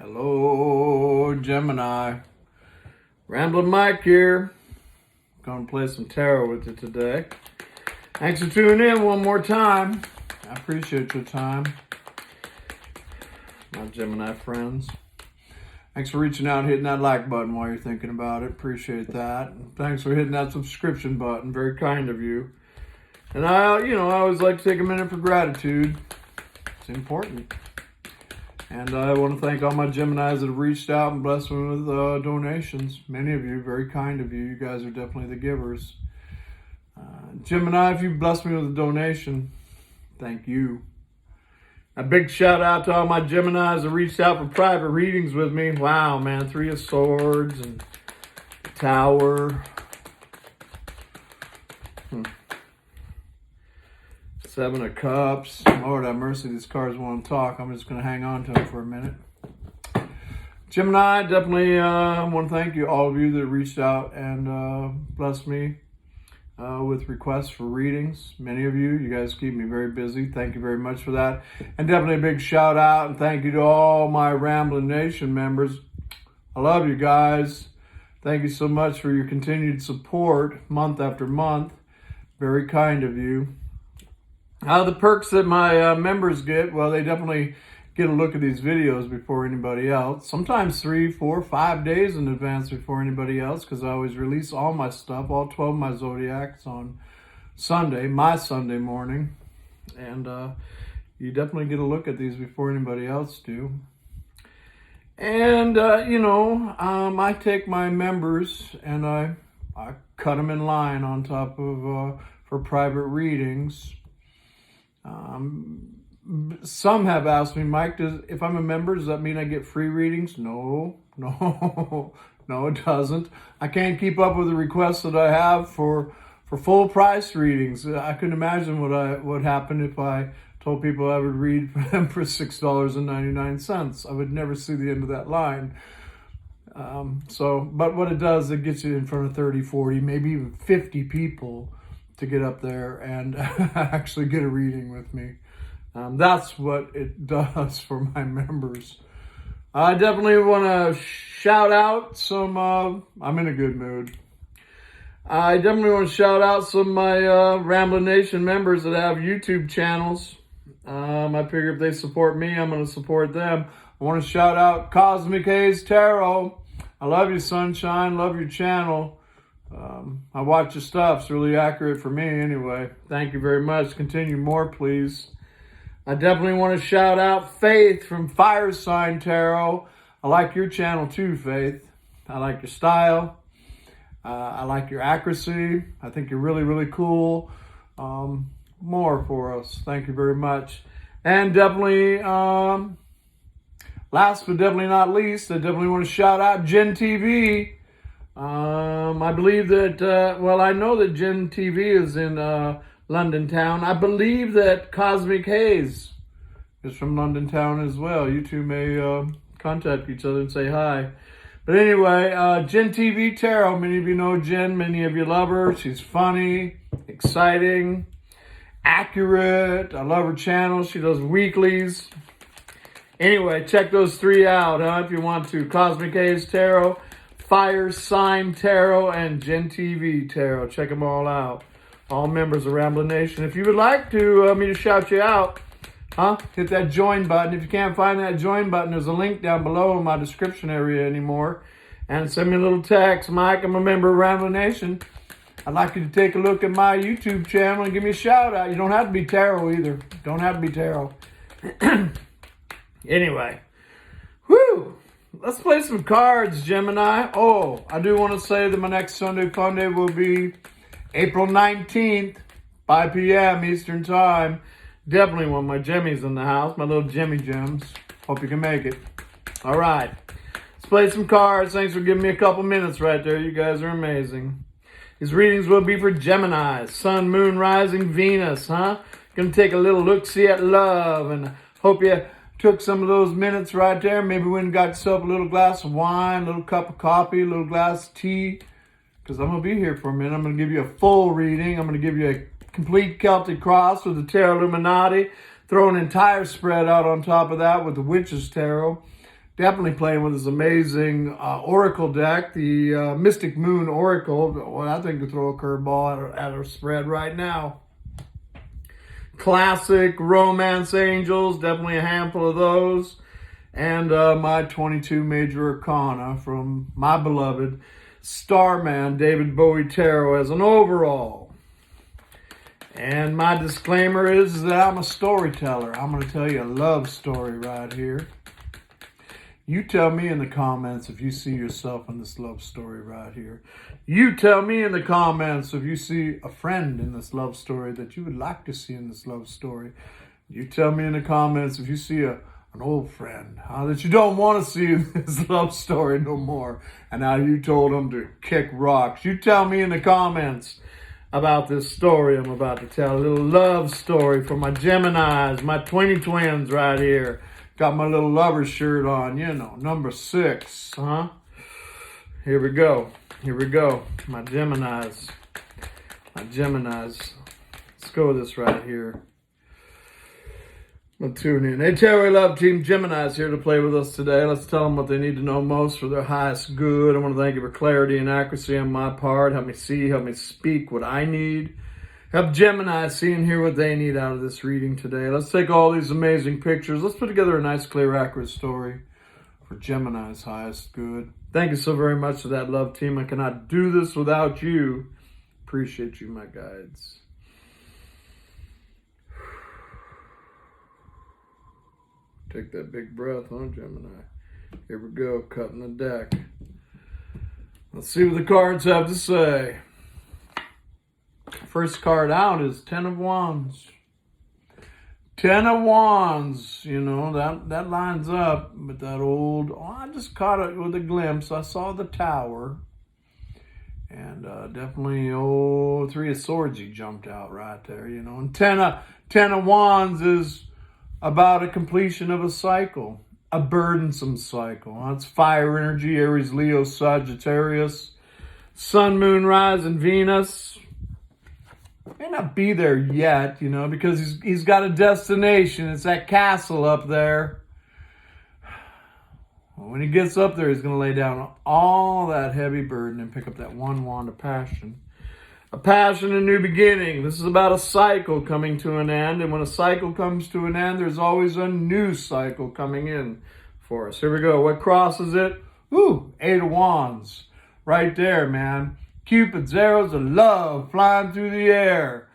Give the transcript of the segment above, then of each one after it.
Hello, Gemini. Ramblin Mike here. Gonna play some tarot with you today. Thanks for tuning in one more time. I appreciate your time, my Gemini friends. Thanks for reaching out and hitting that like button while you're thinking about it. Appreciate that. And thanks for hitting that subscription button. Very kind of you. And I always like to take a minute for gratitude. It's important. And I want to thank all my Geminis that have reached out and blessed me with donations. Many of you, very kind of you. You guys are definitely the givers. Gemini, if you've blessed me with a donation, thank you. A big shout out to all my Geminis that reached out for private readings with me. Wow, man. 3 of Swords and Tower. 7 of Cups. Lord have mercy, these cards want to talk. I'm just going to hang on to them for a minute. Gemini, definitely want to thank you, all of you that reached out and blessed me with requests for readings. Many of you guys keep me very busy. Thank you very much for that. And definitely a big shout out and thank you to all my Ramblin Nation members. I love you guys. Thank you so much for your continued support month after month. Very kind of you. The perks that my members get, well, they definitely get a look at these videos before anybody else. Sometimes 3, 4, 5 days in advance before anybody else, because I always release all my stuff, all 12 of my zodiacs on Sunday, my Sunday morning. And you definitely get a look at these before anybody else do. And, I take my members and I cut them in line on top of, for private readings. Some have asked me, Mike, if I'm a member, does that mean I get free readings? No, it doesn't. I can't keep up with the requests that I have for full price readings. I couldn't imagine what would happen if I told people I would read for them for $6.99. I would never see the end of that line. But what it does, it gets you in front of 30, 40, maybe even 50 people to get up there and actually get a reading with me. That's what it does for my members. I definitely want to shout out some, I'm in a good mood. I definitely want to shout out some of my Ramblin Nation members that have YouTube channels. I figure if they support me, I'm going to support them. I want to shout out Cosmic Haze Tarot. I love you, Sunshine. Love your channel. I watch your stuff. It's really accurate for me anyway. Thank you very much. Continue more, please. I definitely want to shout out Faith from Fire Sign Tarot. I like your channel too, Faith. I like your style. I like your accuracy. I think you're really, really cool. More for us. Thank you very much. And definitely, last but definitely not least, I definitely want to shout out Gen TV. I believe that, I know that Gen TV is in London Town. I believe that Cosmic Haze is from London Town as well. You two may contact each other and say hi. But anyway, Gen TV Tarot. Many of you know Jen. Many of you love her. She's funny, exciting, accurate. I love her channel. She does weeklies. Anyway, check those 3 out if you want to. Cosmic Haze Tarot, Fire Sign Tarot, and Gen TV Tarot. Check them all out. All members of Ramblin Nation. If you would like to me to shout you out, hit that join button. If you can't find that join button, there's a link down below in my description area anymore. And send me a little text. Mike, I'm a member of Ramblin Nation. I'd like you to take a look at my YouTube channel and give me a shout out. You don't have to be tarot either. Don't have to be tarot. Anyway. Whew. Let's play some cards, Gemini. Oh, I do want to say that my next Sunday Funday will be April 19th, 5 p.m. Eastern Time. Definitely want my Jemmies in the house, my little Jemmy Gems. Hope you can make it. All right. Let's play some cards. Thanks for giving me a couple minutes right there. You guys are amazing. These readings will be for Gemini. Sun, Moon, Rising, Venus, Gonna take a little look-see at love. And hope you took some of those minutes right there. Maybe went and got yourself a little glass of wine, a little cup of coffee, a little glass of tea. Because I'm going to be here for a minute. I'm going to give you a full reading. I'm going to give you a complete Celtic cross with the Tarot Illuminati. Throw an entire spread out on top of that with the Witch's Tarot. Definitely playing with this amazing Oracle deck, the Mystic Moon Oracle. Well, I think could throw a curveball at our spread right now. Classic Romance Angels, definitely a handful of those. And my 22 Major Arcana from my beloved Starman David Bowie Tarot as an overall. And my disclaimer is that I'm a storyteller. I'm going to tell you a love story right here. You tell me in the comments if you see yourself in this love story right here. You tell me in the comments if you see a friend in this love story that you would like to see in this love story. You tell me in the comments if you see an old friend that you don't want to see in this love story no more. And now you told them to kick rocks. You tell me in the comments about this story I'm about to tell. A little love story for my Geminis, my twins right here. Got my little lover shirt on, you know, number 6, huh? Here we go. My Geminis. Let's go with this right here. We'll tune in. Hey, Terry Love Team Gemini's here to play with us today. Let's tell them what they need to know most for their highest good. I want to thank you for clarity and accuracy on my part. Help me see, help me speak what I need. Help Gemini see and hear what they need out of this reading today. Let's take all these amazing pictures. Let's put together a nice, clear, accurate story for Gemini's highest good. Thank you so very much to that love team. I cannot do this without you. Appreciate you, my guides. Take that big breath, huh, Gemini? Here we go, cutting the deck. Let's see what the cards have to say. First card out is 10 of Wands. 10 of Wands, you know, that lines up with that old, I just caught it with a glimpse. I saw the Tower. And definitely, 3 of Swords, he jumped out right there, you know. And 10 of Wands is about a completion of a cycle, a burdensome cycle. That's fire energy, Aries, Leo, Sagittarius, Sun, Moon, Rise, and Venus. May not be there yet, you know, because he's got a destination. It's that castle up there. When he gets up there, he's going to lay down all that heavy burden and pick up that one wand of passion. A passion, a new beginning. This is about a cycle coming to an end. And when a cycle comes to an end, there's always a new cycle coming in for us. Here we go. What crosses it? 8 of Wands. Right there, man. Cupid's arrows of love flying through the air.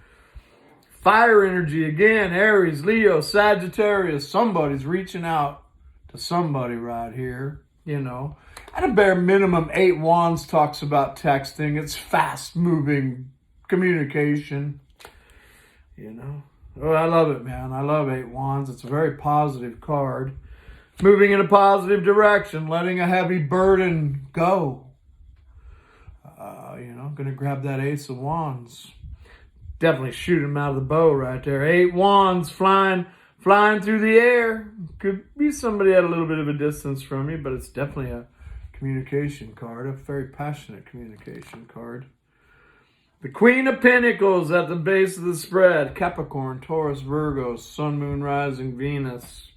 Fire energy again. Aries, Leo, Sagittarius. Somebody's reaching out to somebody right here, you know. At a bare minimum, 8 Wands talks about texting. It's fast-moving communication, you know. Oh, I love it, man. I love 8 Wands. It's a very positive card. Moving in a positive direction, letting a heavy burden go. You know, going to grab that Ace of Wands. Definitely shoot him out of the bow right there. 8 Wands flying through the air. Could be somebody at a little bit of a distance from you, but it's definitely a communication card, a very passionate communication card. The Queen of Pentacles at the base of the spread. Capricorn, Taurus, Virgo, Sun, Moon, Rising, Venus.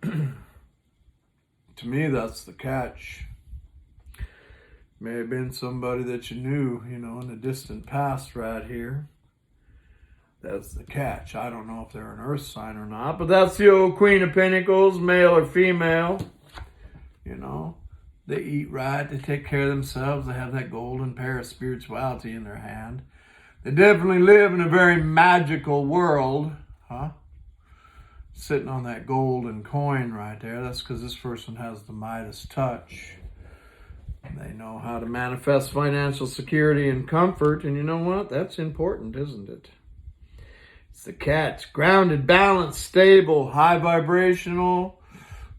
To me, that's the catch. May have been somebody that you knew, you know, in the distant past right here. That's the catch. I don't know if they're an earth sign or not, but that's the old Queen of Pentacles, male or female. You know, they eat right, they take care of themselves, they have that golden pair of spirituality in their hand. They definitely live in a very magical world, huh? Sitting on that golden coin right there. That's because this person has the Midas touch. They know how to manifest financial security and comfort, and you know what? That's important, isn't it? It's the catch. Grounded, balanced, stable, high vibrational,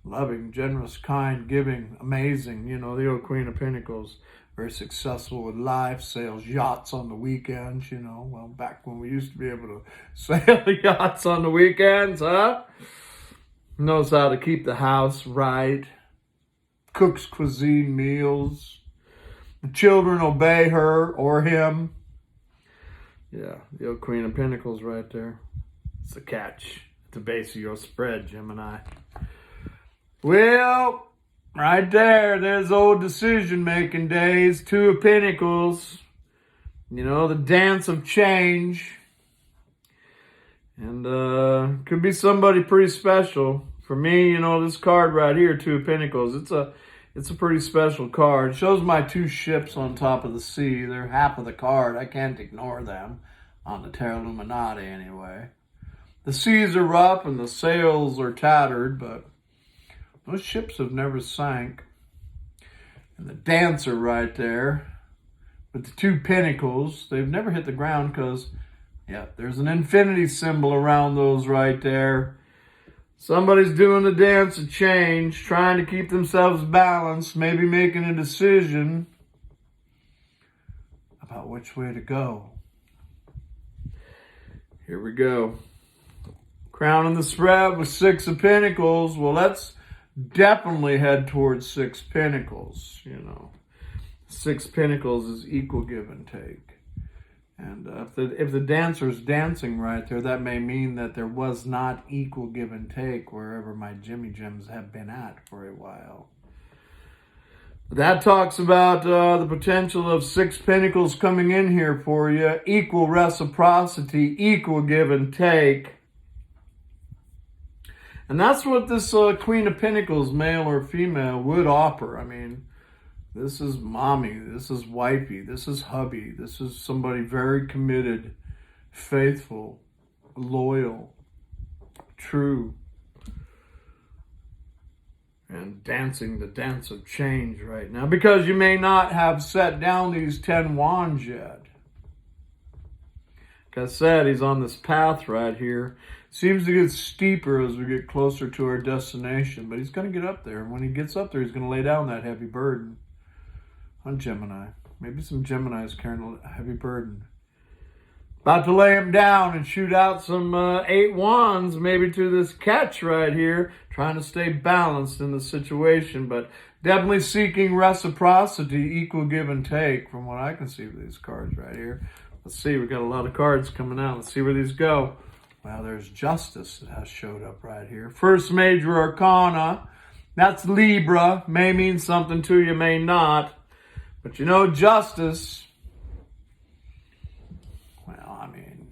loving, generous, kind, giving, amazing. You know, the old Queen of Pentacles, very successful with life, sails yachts on the weekends, you know. Well, back when we used to be able to sail yachts on the weekends, huh? Knows how to keep the house right. Cooks cuisine meals. The children obey her or him. Yeah, the old Queen of Pentacles right there. It's the catch at the base of your spread, Gemini. Well, right there's old decision-making days. Two of Pentacles. You know, the dance of change. And could be somebody pretty special. For me, you know, this card right here, Two of Pentacles, it's a pretty special card. It shows my two ships on top of the sea. They're half of the card. I can't ignore them on the Tarot Illuminati anyway. The seas are rough and the sails are tattered, but those ships have never sank. And the Dancer right there with the Two Pentacles, they've never hit the ground because, yeah, there's an infinity symbol around those right there. Somebody's doing the dance of change, trying to keep themselves balanced, maybe making a decision about which way to go. Here we go. Crowning the spread with Six of Pentacles. Well, let's definitely head towards Six Pentacles, you know. Six Pentacles is equal give and take. And if the dancer's dancing right there, that may mean that there was not equal give and take wherever my Jimmy Gems have been at for a while. That talks about the potential of Six Pentacles coming in here for you. Equal reciprocity, equal give and take. And that's what this Queen of Pentacles, male or female, would offer. I mean, this is mommy, this is wifey, this is hubby, this is somebody very committed, faithful, loyal, true, and dancing the dance of change right now. Because you may not have set down these 10 wands yet. Like I said, he's on this path right here. Seems to get steeper as we get closer to our destination, but he's going to get up there. And when he gets up there, he's going to lay down that heavy burden on Gemini. Maybe some Geminis carrying a heavy burden. About to lay him down and shoot out some 8 wands, maybe to this catch right here, trying to stay balanced in the situation, but definitely seeking reciprocity, equal give and take, from what I can see with these cards right here. Let's see, we've got a lot of cards coming out. Let's see where these go. Well, there's Justice that has showed up right here. First major arcana. That's Libra. May mean something to you, may not. But you know, Justice, well, I mean,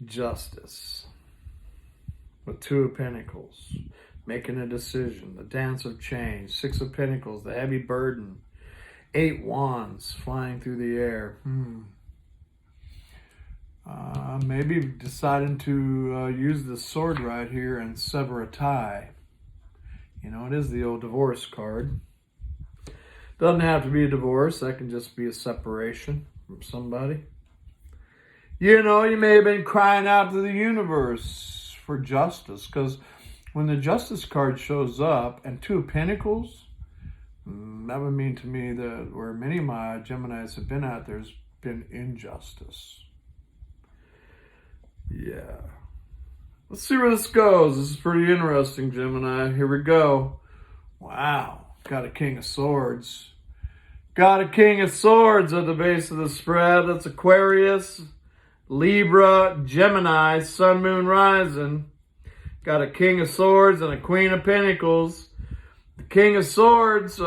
Justice with Two of Pentacles, making a decision, the dance of change, Six of Pentacles, the heavy burden, 8 wands flying through the air. Maybe deciding to use this sword right here and sever a tie. You know, it is the old divorce card. Doesn't have to be a divorce. That can just be a separation from somebody. You know, you may have been crying out to the universe for justice, because when the Justice card shows up and Two of Pentacles, that would mean to me that where many of my Geminis have been at, there's been injustice. Yeah. Let's see where this goes. This is pretty interesting, Gemini. Here we go. Wow. Got a King of Swords. Got a King of Swords at the base of the spread. That's Aquarius, Libra, Gemini, Sun, Moon, Rising. Got a King of Swords and a Queen of Pentacles. The King of Swords, you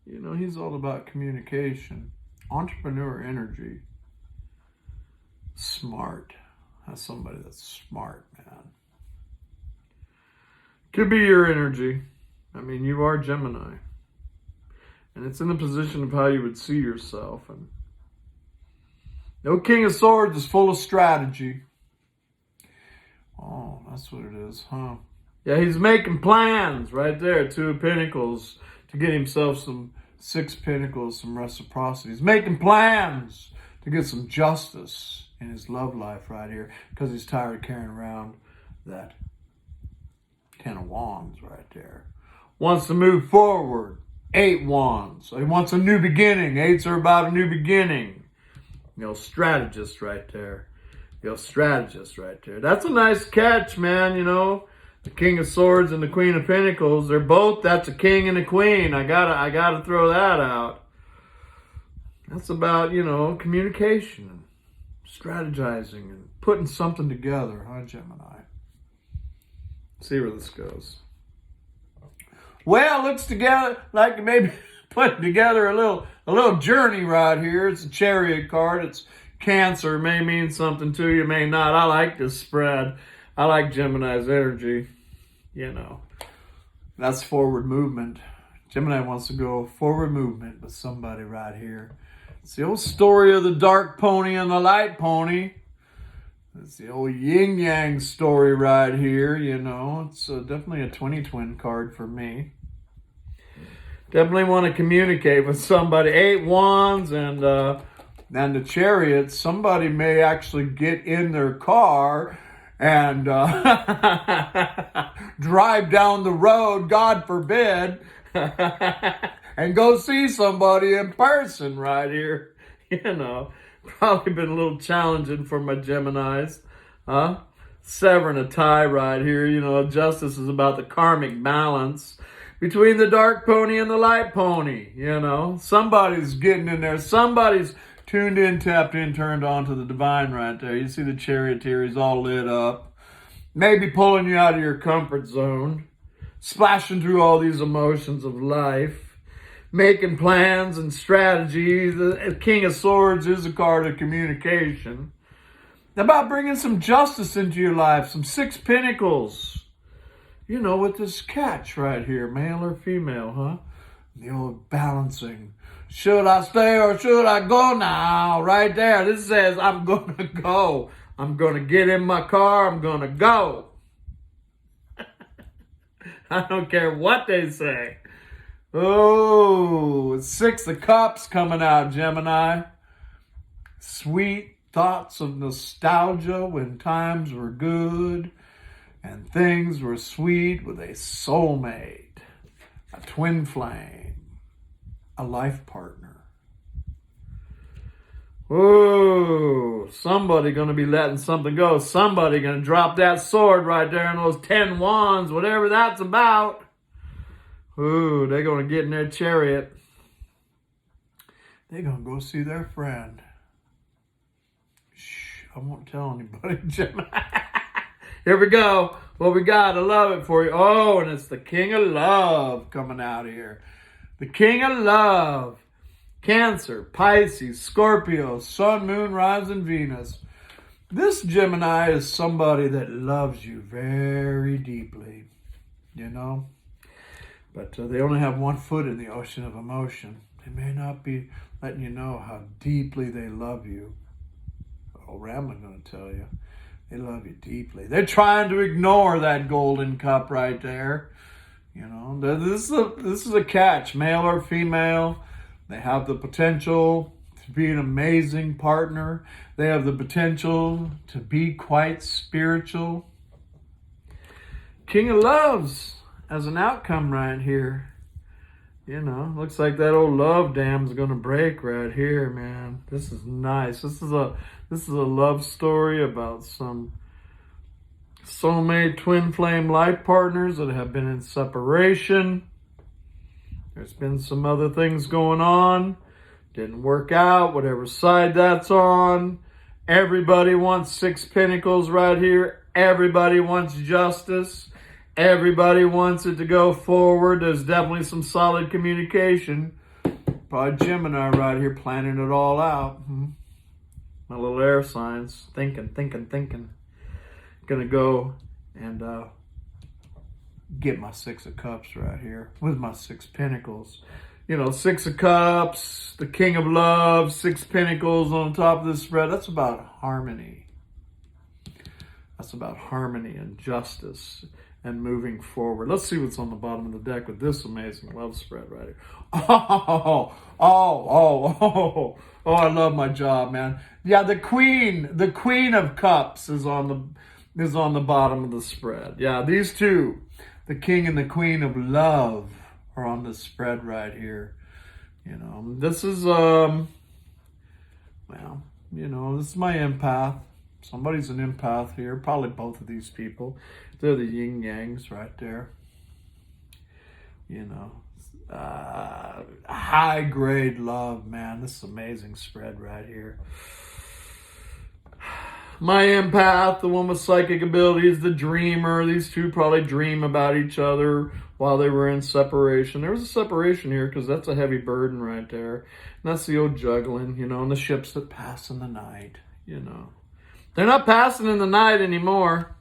know, he's all about communication. Entrepreneur energy. Smart. That's somebody that's smart, man. Could be your energy. I mean, you are Gemini. And it's in the position of how you would see yourself. And no, King of Swords is full of strategy. Oh, that's what it is, huh? Yeah, he's making plans right there. Two of Pentacles to get himself some Six Pentacles, some reciprocity. He's making plans to get some justice in his love life right here, because he's tired of carrying around that 10 of Wands right there. Wants to move forward. 8 wands. So he wants a new beginning. 8s are about a new beginning. You know, strategist right there. You know, strategist right there. That's a nice catch, man, you know. The King of Swords and the Queen of Pentacles, they're both, that's a king and a queen. I gotta throw that out. That's about, you know, communication, strategizing and putting something together, huh, Gemini? See where this goes. Well, looks together like maybe putting together a little journey right here. It's a Chariot card. It's Cancer. It may mean something to you, may not. I like this spread. I like Gemini's energy. You know, that's forward movement. Gemini wants to go forward movement with somebody right here. It's the old story of the dark pony and the light pony. It's the old yin-yang story right here, you know. It's definitely a 20-twin card for me. Definitely want to communicate with somebody. 8 wands and the Chariot. Somebody may actually get in their car and drive down the road, God forbid, and go see somebody in person right here. You know, probably been a little challenging for my Geminis, huh? Severing a tie right here. You know, justice is about the karmic balance between the dark pony and the light pony. You know, somebody's getting in there. Somebody's tuned in, tapped in, turned on to the divine right there. You see the Charioteer, he's all lit up. Maybe pulling you out of your comfort zone. Splashing through all these emotions of life. Making plans and strategies. The King of Swords is a card of communication. About bringing some justice into your life. Some 6 Pentacles. You know, with this catch right here. Male or female, huh? The old balancing. Should I stay or should I go now? Right there. This says I'm going to go. I'm going to get in my car. I'm going to go. I don't care what they say. Oh, 6 of Cups coming out, Gemini. Sweet thoughts of nostalgia when times were good and things were sweet with a soulmate, a twin flame, a life partner. Oh, somebody going to be letting something go. Somebody going to drop that sword right there in those 10 wands, whatever that's about. Ooh, they're going to get in their Chariot. They're going to go see their friend. Shh, I won't tell anybody, Gemini. Here we go. What we got? I love it for you. Oh, and it's the King of Love coming out here. The King of Love. Cancer, Pisces, Scorpio, Sun, Moon, Rising, Venus. This Gemini is somebody that loves you very deeply, you know. But they only have 1 foot in the ocean of emotion. They may not be letting you know how deeply they love you. Oh, Ramblin going to tell you. They love you deeply. They're trying to ignore that golden cup right there. You know, this is a catch, male or female. They have the potential to be an amazing partner. They have the potential to be quite spiritual. King of Loves as an outcome right here. You know, looks like that old love dam's going to break right here, man. This is nice. This is a love story about some soulmate twin flame life partners that have been in separation. There's been some other things going on. Didn't work out, whatever side that's on. Everybody wants 6 Pentacles right here. Everybody wants justice. Everybody wants it to go forward. There's definitely some solid communication. Probably Gemini right here planning it all out. My little air signs. Thinking. Gonna go and get my 6 of Cups right here with my 6 Pentacles. You know, 6 of Cups, the King of Love, 6 Pentacles on top of this spread. That's about harmony. That's about harmony and justice and moving forward. Let's see what's on the bottom of the deck with this amazing love spread right here. Oh, I love my job, man. Yeah, the Queen of Cups is on the bottom of the spread. Yeah, these two, the King and the Queen of Love, are on the spread right here. You know, this is well, you know, this is my empath. Somebody's an empath here. Probably both of these people. They're the yin yangs right there. You know, high grade love, man. This is amazing spread right here. my empath, the one with psychic abilities, the dreamer. These two probably dream about each other while they were in separation. There was a separation here because that's a heavy burden right there. And that's the old juggling, and the ships that pass in the night, They're not passing in the night anymore.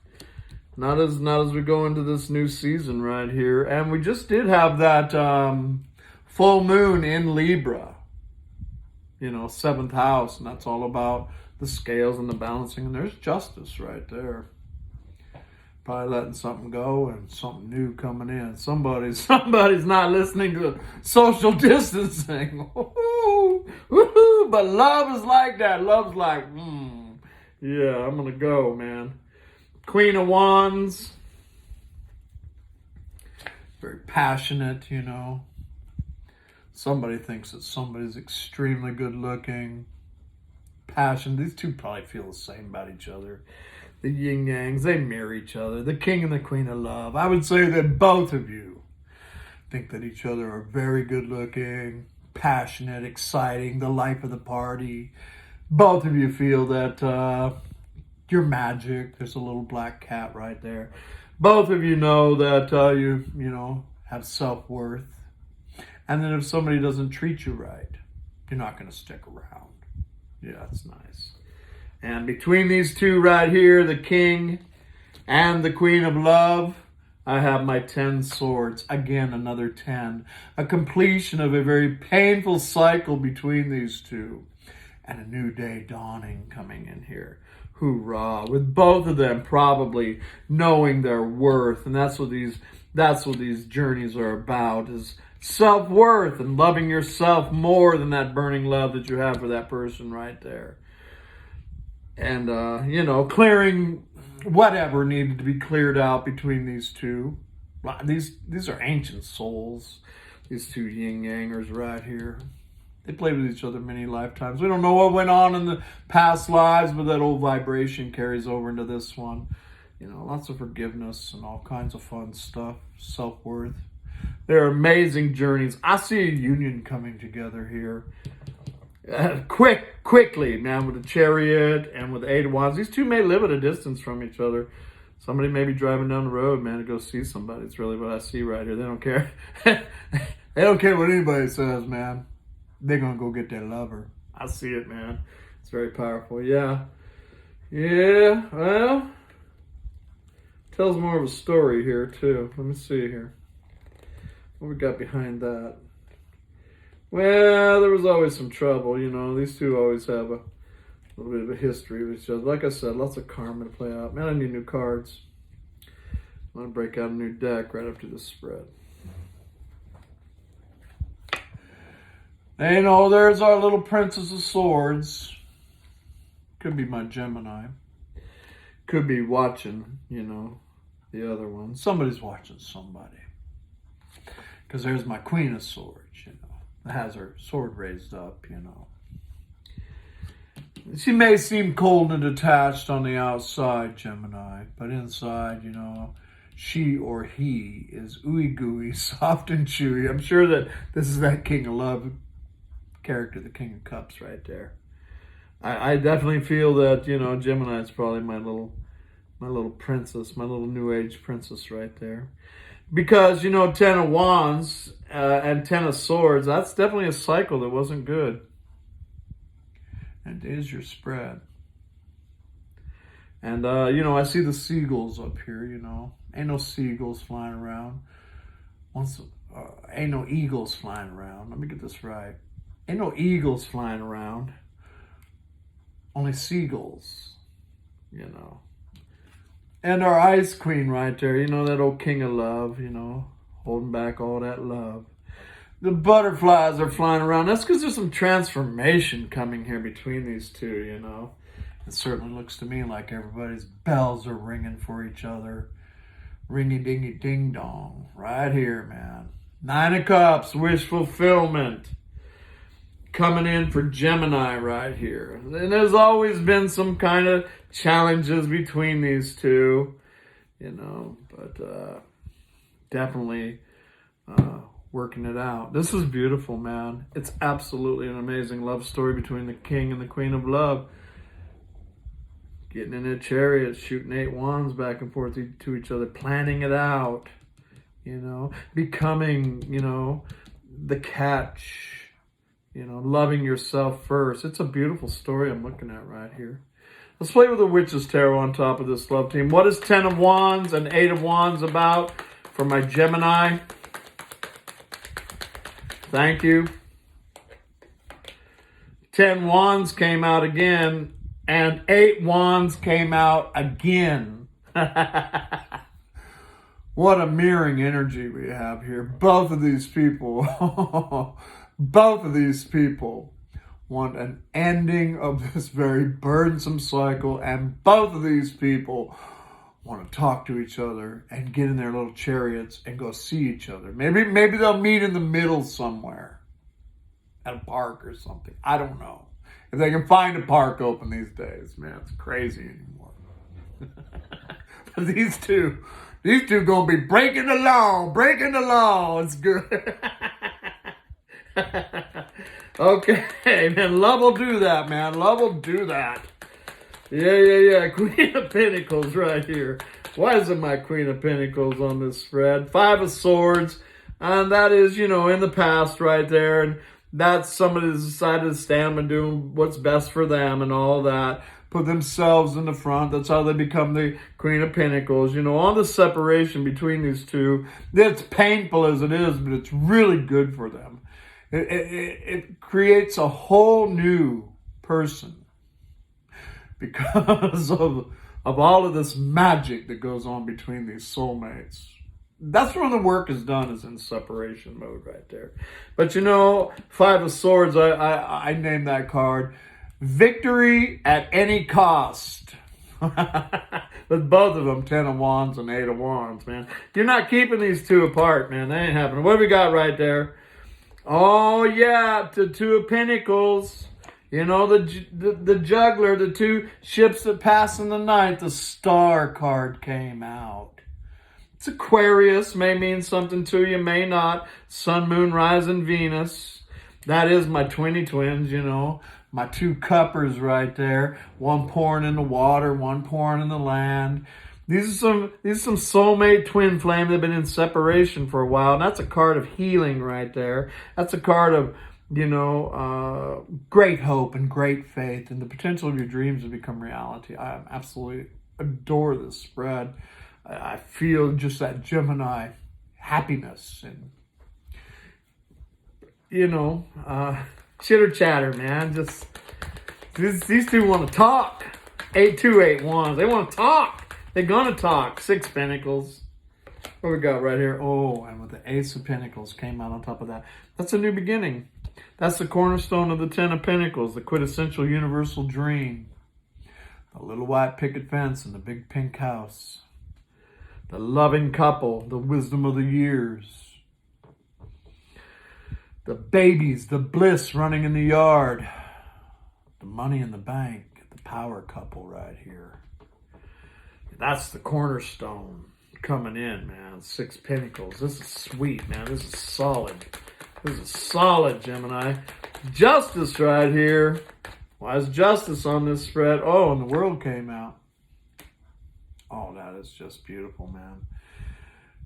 Not as we go into this new season right here. And we just did have that full moon in Libra. 7th house, and that's all about the scales and the balancing, and there's justice right there. Probably letting something go and something new coming in. Somebody's not listening to social distancing. Woo-hoo, but love is like that. Love's like, yeah, I'm gonna go, man. Queen of Wands, very passionate, Somebody thinks that somebody's extremely good looking. Passion. These two probably feel the same about each other. The yin yangs, they mirror each other. The king and the queen of love. I would say that both of you think that each other are very good looking, passionate, exciting, the life of the party. Both of you feel that you're magic. There's a little black cat right there. Both of you know that you have self-worth. And then if somebody doesn't treat you right, you're not going to stick around. Yeah, it's nice. And between these two right here, the king and the queen of love, I have my 10 swords. Again, another 10. A completion of a very painful cycle between these two. And a new day dawning coming in here. Hoorah. With both of them probably knowing their worth. And that's what these journeys are about, is self-worth and loving yourself more than that burning love that you have for that person right there. And, clearing whatever needed to be cleared out between these two. These are ancient souls, these two yin-yangers right here. They played with each other many lifetimes. We don't know what went on in the past lives, but that old vibration carries over into this one. Lots of forgiveness and all kinds of fun stuff, self-worth. They're amazing journeys. I see a union coming together here. Quickly, man, with the Chariot and with the 8 of Wands. These two may live at a distance from each other. Somebody may be driving down the road, man, to go see somebody. It's really what I see right here. They don't care. They don't care what anybody says, man. They're going to go get their lover. I see it, man. It's very powerful. Yeah, well, tells more of a story here, too. Let me see here. What we got behind that? Well, there was always some trouble, These two always have a little bit of a history with each other. Like I said, lots of karma to play out. Man, I need new cards. I'm going to break out a new deck right after this spread. And, there's our little Princess of Swords. Could be my Gemini. Could be watching, the other one. Somebody's watching somebody. Because there's my Queen of Swords, that has her sword raised up, She may seem cold and detached on the outside, Gemini, but inside, she or he is ooey gooey, soft and chewy. I'm sure that this is that King of Love character, the King of Cups right there. I definitely feel that, Gemini is probably my little princess, my little new age princess right there. Because, 10 of Wands and 10 of Swords, that's definitely a cycle that wasn't good. And there's your spread. And, I see the seagulls up here, Ain't no seagulls flying around. Ain't no eagles flying around. Let me get this right. Ain't no eagles flying around. Only seagulls, And our Ice Queen right there, that old King of Love, holding back all that love. The butterflies are flying around. That's because there's some transformation coming here between these two, It certainly looks to me like everybody's bells are ringing for each other. Ringy dingy ding dong. Right here, man. 9 of Cups, wish fulfillment. Coming in for Gemini right here. And there's always been some kind of challenges between these two, but definitely working it out. This is beautiful, man. It's absolutely an amazing love story between the King and the Queen of Love. Getting in a chariot, shooting 8 wands back and forth to each other, planning it out, you know, becoming, you know, the catch, you know, loving yourself first. It's a beautiful story I'm looking at right here. Let's play with the Witch's Tarot on top of this love team. What is 10 of Wands and 8 of Wands about for my Gemini? Thank you. 10 Wands came out again, and 8 Wands came out again. What a mirroring energy we have here. Both of these people, both of these people want an ending of this very burdensome cycle, and both of these people want to talk to each other and get in their little chariots and go see each other. Maybe they'll meet in the middle somewhere at a park or something. I don't know. If they can find a park open these days, man, it's crazy anymore. But these two gonna be breaking the law. It's good. Okay, man, love will do that, man. Love will do that. Yeah. Queen of Pentacles right here. Why isn't my Queen of Pentacles on this spread? 5 of Swords. And that is, you know, in the past right there. And that's somebody that's decided to stand and do what's best for them and all that. Put themselves in the front. That's how they become the Queen of Pentacles. You know, all the separation between these two. It's painful as it is, but it's really good for them. It creates a whole new person because of all of this magic that goes on between these soulmates. That's where the work is done, is in separation mode right there. But you know, 5 of Swords, I named that card Victory at Any Cost. With both of them, 10 of Wands and 8 of Wands, man. You're not keeping these two apart, man. That ain't happening. What have we got right there? Oh, yeah, the 2 of Pentacles. You know, the juggler, the 2 ships that pass in the night. The Star card came out. It's Aquarius, may mean something to you, may not. Sun, Moon, Rising, Venus. That is my twins, you know. My 2 cuppers right there. One pouring in the water, one pouring in the land. These are some soulmate twin flame that have been in separation for a while. And that's a card of healing right there. That's a card of, you know, great hope and great faith and the potential of your dreams to become reality. I absolutely adore this spread. I feel just that Gemini happiness and, you know, chitter chatter, man. Just these two want to talk. 8 Wands. They want to talk. They're gonna talk. 6 Pentacles. What we got right here? Oh, and with the Ace of Pentacles came out on top of that. That's a new beginning. That's the cornerstone of the 10 of Pentacles, the quintessential universal dream. The little white picket fence and the big pink house. The loving couple, the wisdom of the years. The babies, the bliss running in the yard. The money in the bank, the power couple right here. That's the cornerstone coming in, man. 6 Pentacles. This is sweet, man. This is solid. This is solid, Gemini. Justice right here. Why is Justice on this spread? Oh, and the World came out. Oh, that is just beautiful, man.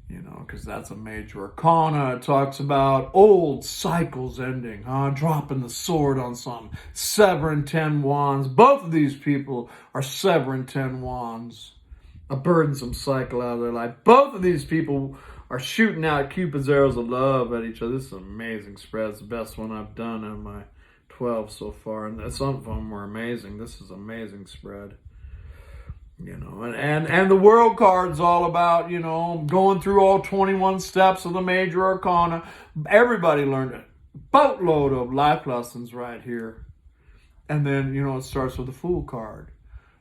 You know, because that's a major arcana. It talks about old cycles ending, dropping the sword on something. Severing 10 wands. Both of these people are severing 10 wands. A burdensome cycle out of their life. Both of these people are shooting out Cupid's arrows of love at each other. This is an amazing spread. It's the best one I've done in my 12 so far. And some of them were amazing. This is an amazing spread. You know, and the World card's all about, you know, going through all 21 steps of the major arcana. Everybody learned a boatload of life lessons right here. And then, you know, it starts with the Fool card.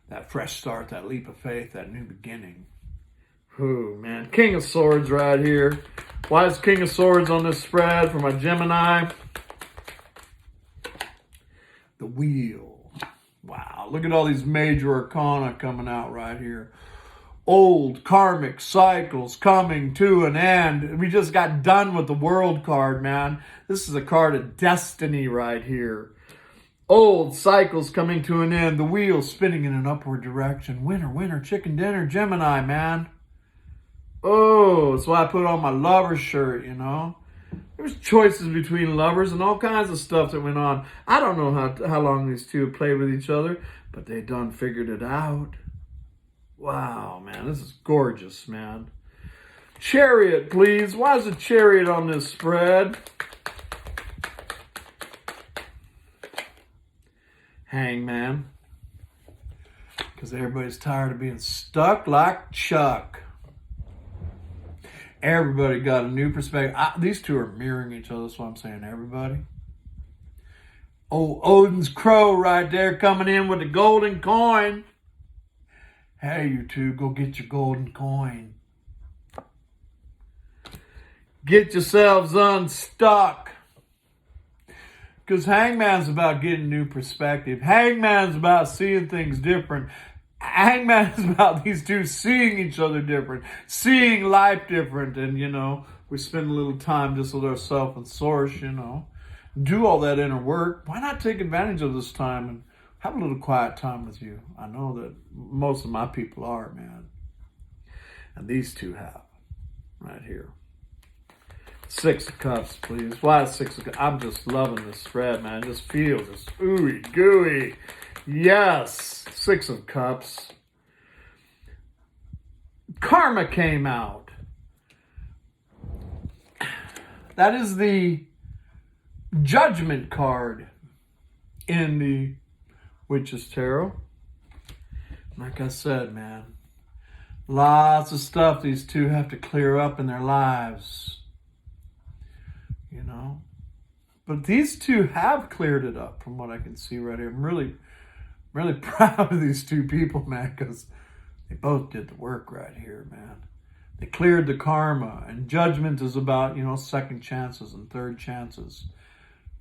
That fresh start, that leap of faith, that new beginning. Ooh, man. King of Swords right here. Why is King of Swords on this spread for my Gemini? The Wheel. Wow, look at all these major arcana coming out right here. Old karmic cycles coming to an end. We just got done with the World card, man. This is a card of destiny right here. Old cycles coming to an end. The wheel spinning in an upward direction. Winter, winter, chicken dinner, Gemini, man. Oh, that's why I put on my lover shirt, you know. There's choices between lovers and all kinds of stuff that went on. I don't know how long these two have played with each other, but they done figured it out. Wow, man, this is gorgeous, man. Chariot, please. Why is a chariot on this spread? Hangman. Because everybody's tired of being stuck like Chuck. Everybody got a new perspective. These two are mirroring each other. That's why I'm saying everybody. Oh, Odin's crow right there coming in with the golden coin. Hey, you two, go get your golden coin. Get yourselves unstuck. Because Hangman's about getting new perspective. Hangman's about seeing things different. Hangman's about these two seeing each other different, seeing life different. And, you know, we spend a little time just with ourselves and Source, you know. Do all that inner work. Why not take advantage of this time and have a little quiet time with you? I know that most of my people are, man. And these two have, right here. 6 of Cups, please. Why 6 of Cups? I'm just loving this spread, man. Just feel this ooey gooey. Yes, 6 of Cups. Karma came out. That is the Judgment card in the Witch's Tarot. Like I said, man, lots of stuff these two have to clear up in their lives. You know? But these two have cleared it up from what I can see right here. I'm really proud of these two people, man, because they both did the work right here, man. They cleared the karma, and Judgment is about, you know, second chances and third chances.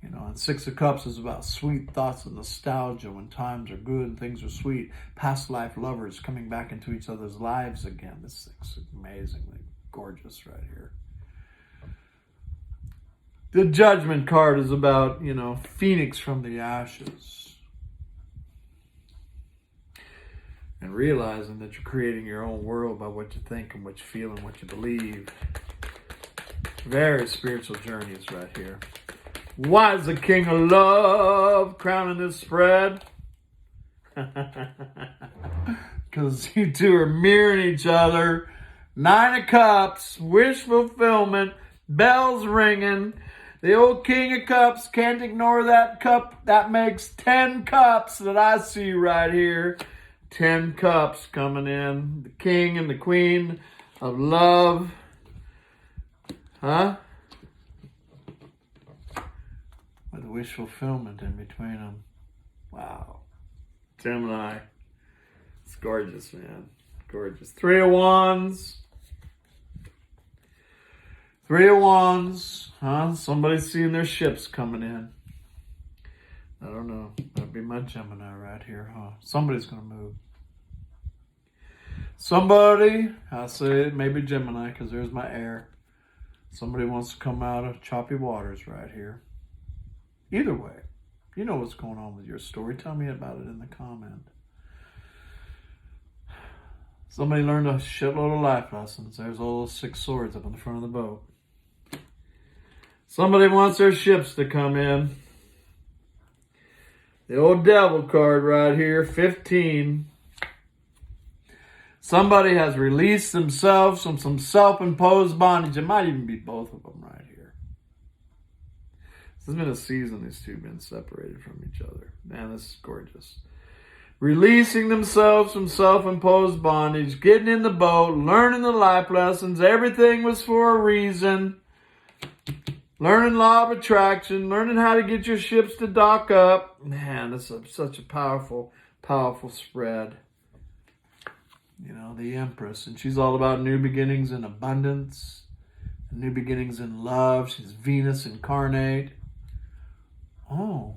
You know, and 6 of Cups is about sweet thoughts and nostalgia when times are good and things are sweet. Past life lovers coming back into each other's lives again. This thing's amazingly gorgeous right here. The Judgment card is about, you know, Phoenix from the ashes. And realizing that you're creating your own world by what you think and what you feel and what you believe. Very spiritual journeys right here. Why is the King of Love crowning this spread? Because you two are mirroring each other. 9 of Cups, wish fulfillment, bells ringing. The old King of Cups, can't ignore that cup. That makes 10 cups that I see right here. 10 cups coming in. The King and the Queen of Love. Huh? With wish fulfillment in between them. Wow. Gemini. It's gorgeous, man. Gorgeous. 3 of Wands. 3 of Wands. Huh? Somebody's seeing their ships coming in. I don't know. That'd be my Gemini right here, huh? Somebody's going to move. Somebody, I say it, maybe Gemini, because there's my air. Somebody wants to come out of choppy waters right here. Either way, you know what's going on with your story. Tell me about it in the comment. Somebody learned a shitload of life lessons. There's all those 6 swords up in the front of the boat. Somebody wants their ships to come in. The old Devil card right here, 15. Somebody has released themselves from some self-imposed bondage. It might even be both of them right here. This has been a season these two have been separated from each other. Man, this is gorgeous. Releasing themselves from self-imposed bondage, getting in the boat, learning the life lessons. Everything was for a reason. Learning law of attraction, learning how to get your ships to dock up. Man, this is such a powerful, powerful spread. You know, the Empress, and she's all about new beginnings and abundance, and new beginnings in love. She's Venus incarnate. Oh,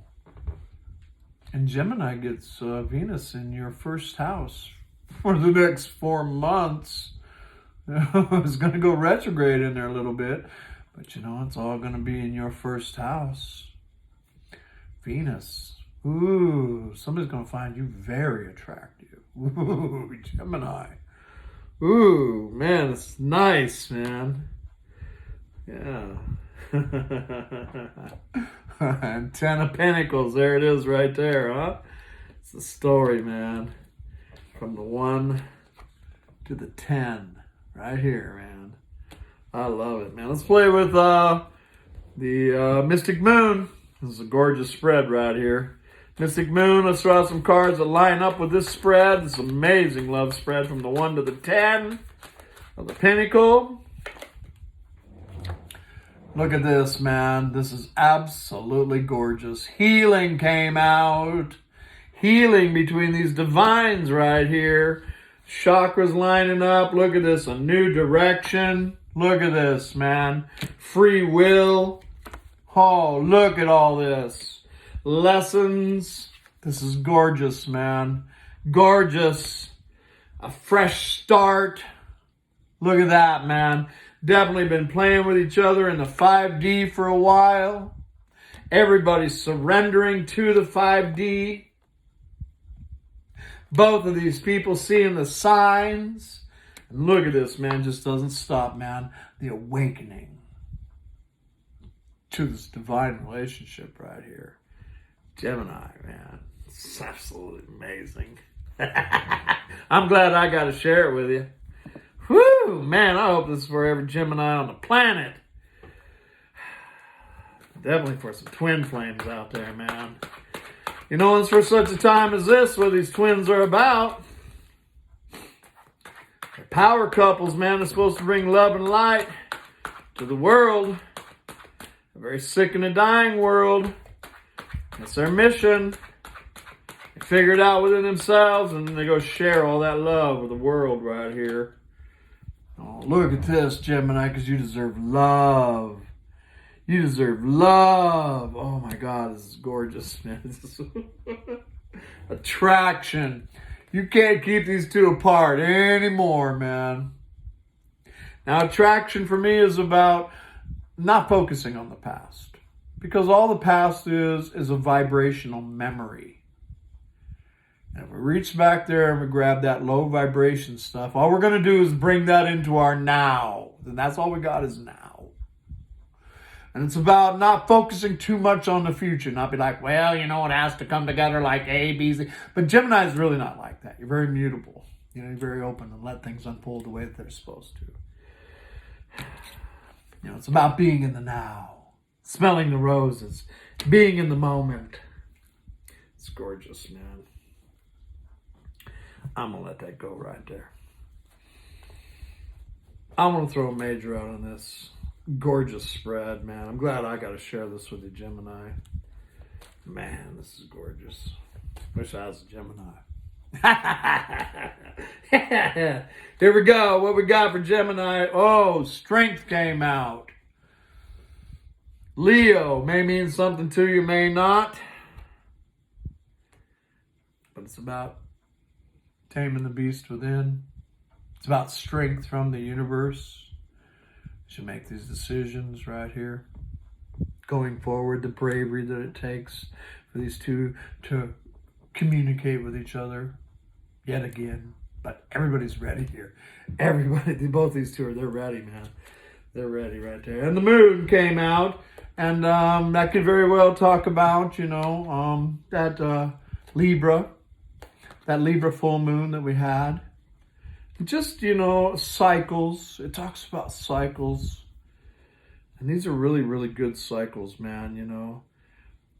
and Gemini gets Venus in your first house for the next 4 months. It's going to go retrograde in there a little bit, but you know, it's all going to be in your first house. Venus, Ooh, somebody's going to find you very attractive. Ooh, Gemini. Ooh, man, it's nice, man. Yeah. And 10 of Pentacles. There it is right there, huh? It's the story, man. From the 1 to the 10. Right here, man. I love it, man. Let's play with the Mystic Moon. This is a gorgeous spread right here. Mystic Moon, let's draw some cards that line up with this spread. This amazing love spread from the 1 to the 10 of the Pentacle. Look at this, man. This is absolutely gorgeous. Healing came out. Healing between these divines right here. Chakras lining up. Look at this. A new direction. Look at this, man. Free will. Oh, look at all this. Lessons. This is gorgeous, man. Gorgeous. A fresh start. Look at that, man. Definitely been playing with each other in the 5D for a while. Everybody's surrendering to the 5D. Both of these people seeing the signs. And look at this, man. Just doesn't stop, man. The awakening to this divine relationship right here. Gemini, man. It's absolutely amazing. I'm glad I got to share it with you. Whew, man, I hope this is for every Gemini on the planet. Definitely for some twin flames out there, man. You know, it's for such a time as this what these twins are about. They're power couples, man. They're supposed to bring love and light to the world. A very sick and a dying world. That's their mission. They figure it out within themselves and they go share all that love with the world right here. Oh, look at this, Gemini, because you deserve love. You deserve love. Oh my God, this is gorgeous, man. Attraction. You can't keep these two apart anymore, man. Now, attraction for me is about not focusing on the past. Because all the past is a vibrational memory. And if we reach back there and we grab that low vibration stuff, all we're going to do is bring that into our now. And that's all we got is now. And it's about not focusing too much on the future. Not be like, well, you know, it has to come together like A, B, Z. But Gemini is really not like that. You're very mutable. You know, you're very open and let things unfold the way that they're supposed to. You know, it's about being in the now. Smelling the roses. Being in the moment. It's gorgeous, man. I'm going to let that go right there. I'm going to throw a major out on this gorgeous spread, man. I'm glad I got to share this with you, Gemini. Man, this is gorgeous. Wish I was a Gemini. Here we go. What we got for Gemini? Oh, strength came out. Leo may mean something to you, may not. But it's about taming the beast within. It's about strength from the universe. You should make these decisions right here. Going forward, the bravery that it takes for these two to communicate with each other yet again. But everybody's ready here. Everybody, both these two they're ready, man. They're ready right there. And the moon came out. And that could very well talk about, you know, that Libra full moon that we had. Just, you know, cycles. It talks about cycles. And these are really, really good cycles, man, you know.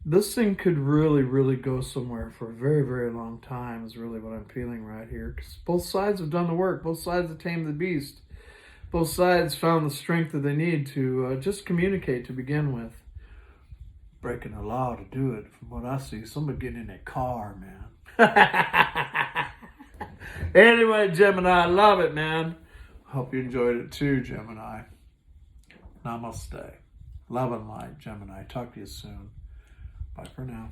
This thing could really, really go somewhere for a very, very long time is really what I'm feeling right here. Because both sides have done the work. Both sides have tamed the beast. Both sides found the strength that they need to just communicate to begin with. Breaking the law to do it, from what I see. Somebody getting in a car, man. Anyway, Gemini, I love it, man. Hope you enjoyed it too, Gemini. Namaste. Love and light, Gemini. Talk to you soon. Bye for now.